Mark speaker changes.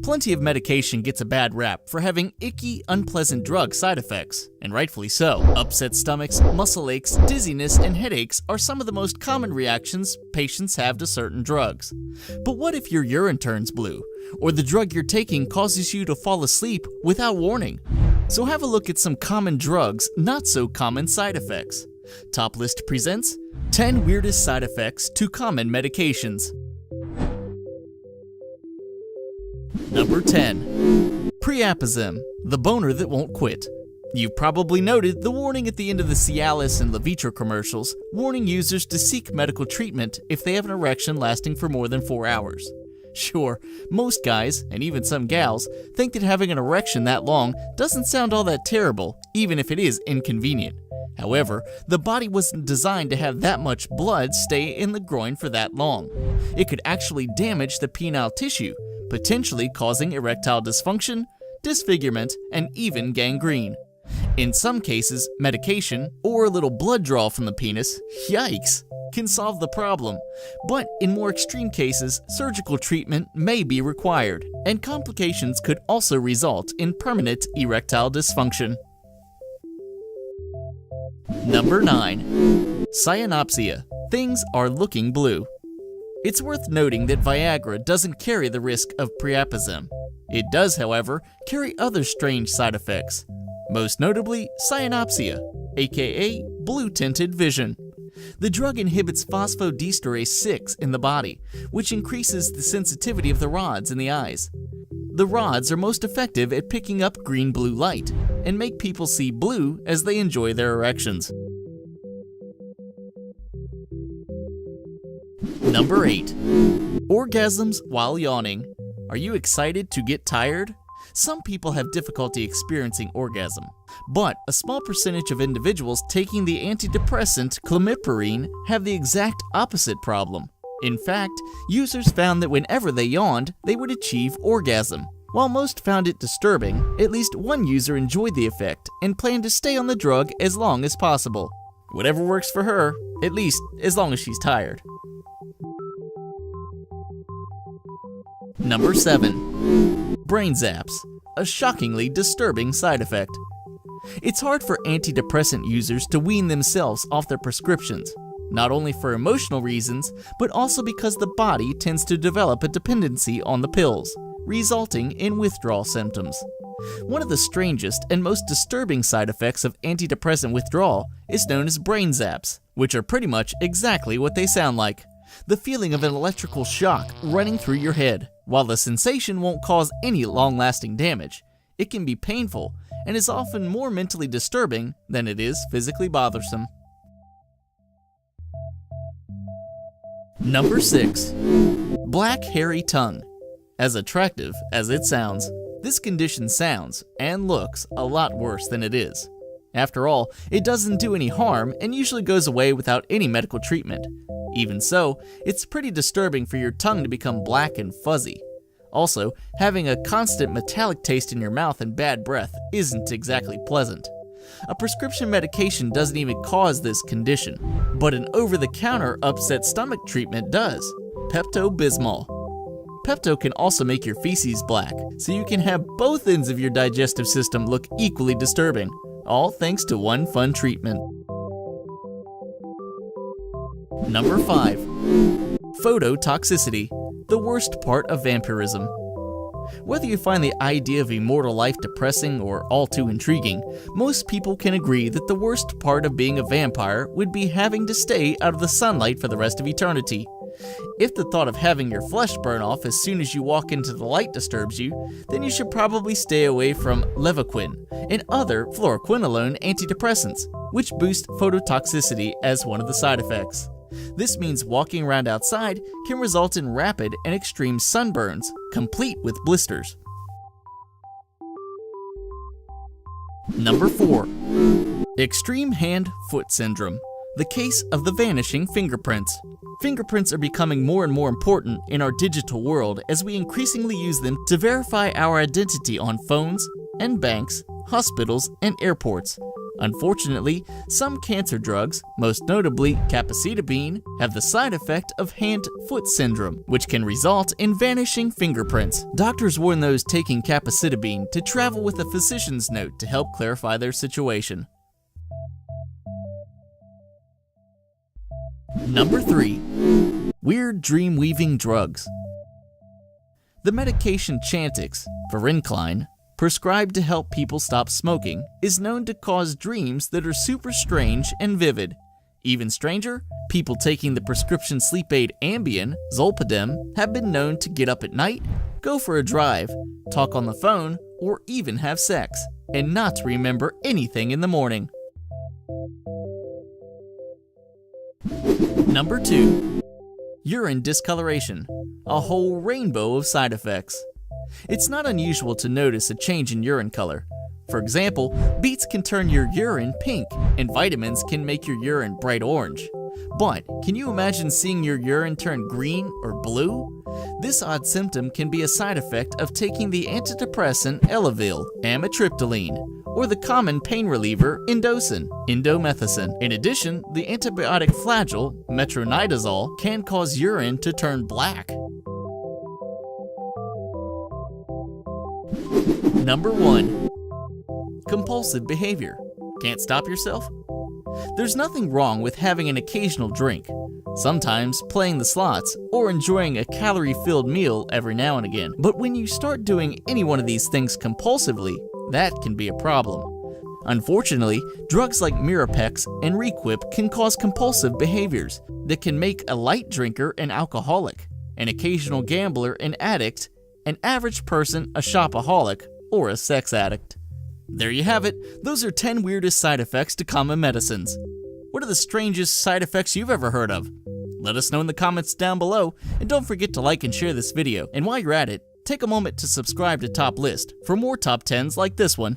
Speaker 1: Plenty of medication gets a bad rap for having icky, unpleasant drug side effects, and rightfully so. Upset stomachs, muscle aches, dizziness, and headaches are some of the most common reactions patients have to certain drugs. But what if your urine turns blue, or the drug you're taking causes you to fall asleep without warning? So have a look at some common drugs, not so common side effects. Top List presents 10 weirdest side effects to common medications. Number 10. Priapism, the boner that won't quit. You've probably noted the warning at the end of the Cialis and Levitra commercials, warning users to seek medical treatment if they have an erection lasting for more than 4 hours. Sure, most guys, and even some gals, think that having an erection that long doesn't sound all that terrible, even if it is inconvenient. However, the body wasn't designed to have that much blood stay in the groin for that long. It could actually damage the penile tissue, potentially causing erectile dysfunction, disfigurement, and even gangrene. In some cases, medication, or a little blood draw from the penis, yikes, can solve the problem. But in more extreme cases, surgical treatment may be required, and complications could also result in permanent erectile dysfunction. Number 9. Cyanopsia. Things are looking blue. It's worth noting that Viagra doesn't carry the risk of priapism. It does, however, carry other strange side effects, most notably cyanopsia, aka blue-tinted vision. The drug inhibits phosphodiesterase 6 in the body, which increases the sensitivity of the rods in the eyes. The rods are most effective at picking up green-blue light and make people see blue as they enjoy their erections. Number 8. Orgasms while yawning. Are you excited to get tired? Some people have difficulty experiencing orgasm, but a small percentage of individuals taking the antidepressant clomipirene have the exact opposite problem. In fact, users found that whenever they yawned, they would achieve orgasm. While most found it disturbing, at least one user enjoyed the effect and planned to stay on the drug as long as possible. Whatever works for her, at least as long as she's tired. Number 7. Brain zaps, a shockingly disturbing side effect. It's hard for antidepressant users to wean themselves off their prescriptions, not only for emotional reasons, but also because the body tends to develop a dependency on the pills, resulting in withdrawal symptoms. One of the strangest and most disturbing side effects of antidepressant withdrawal is known as brain zaps, which are pretty much exactly what they sound like. The feeling of an electrical shock running through your head. While the sensation won't cause any long-lasting damage, it can be painful and is often more mentally disturbing than it is physically bothersome. Number 6. Black hairy tongue. As attractive as it sounds, this condition sounds and looks a lot worse than it is. After all, it doesn't do any harm and usually goes away without any medical treatment. Even so, it's pretty disturbing for your tongue to become black and fuzzy. Also, having a constant metallic taste in your mouth and bad breath isn't exactly pleasant. A prescription medication doesn't even cause this condition, but an over-the-counter upset stomach treatment does, Pepto-Bismol. Pepto can also make your feces black, so you can have both ends of your digestive system look equally disturbing, all thanks to one fun treatment. Number 5. Phototoxicity, the worst part of vampirism. Whether you find the idea of immortal life depressing or all too intriguing, most people can agree that the worst part of being a vampire would be having to stay out of the sunlight for the rest of eternity. If the thought of having your flesh burn off as soon as you walk into the light disturbs you, then you should probably stay away from Levaquin and other fluoroquinolone antidepressants, which boost phototoxicity as one of the side effects. This means walking around outside can result in rapid and extreme sunburns, complete with blisters. Number 4. Extreme hand-foot syndrome, the case of the vanishing fingerprints. Fingerprints are becoming more and more important in our digital world as we increasingly use them to verify our identity on phones and banks, hospitals, and airports. Unfortunately, some cancer drugs, most notably capecitabine, have the side effect of hand-foot syndrome, which can result in vanishing fingerprints. Doctors warn those taking capecitabine to travel with a physician's note to help clarify their situation. Number 3. Weird dream-weaving drugs. The medication Chantix, Varincline, prescribed to help people stop smoking, is known to cause dreams that are super strange and vivid. Even stranger, people taking the prescription sleep aid Ambien, Zolpidem, have been known to get up at night, go for a drive, talk on the phone, or even have sex, and not remember anything in the morning. Number 2. Urine discoloration, a whole rainbow of side effects. It's not unusual to notice a change in urine color. For example, beets can turn your urine pink, and vitamins can make your urine bright orange. But can you imagine seeing your urine turn green or blue? This odd symptom can be a side effect of taking the antidepressant Elavil, amitriptyline, or the common pain reliever Indocin, indomethacin. In addition, the antibiotic flagyl, metronidazole, can cause urine to turn black. Number 1. Compulsive behavior. Can't stop yourself? There's nothing wrong with having an occasional drink, sometimes playing the slots, or enjoying a calorie-filled meal every now and again. But when you start doing any one of these things compulsively, that can be a problem. Unfortunately, drugs like Mirapex and Requip can cause compulsive behaviors that can make a light drinker an alcoholic, an occasional gambler an addict, an average person a shopaholic, or a sex addict. There you have it. Those are 10 weirdest side effects to common medicines. What are the strangest side effects you've ever heard of? Let us know in the comments down below, and don't forget to like and share this video. And while you're at it, take a moment to subscribe to Top List for more top 10s like this one.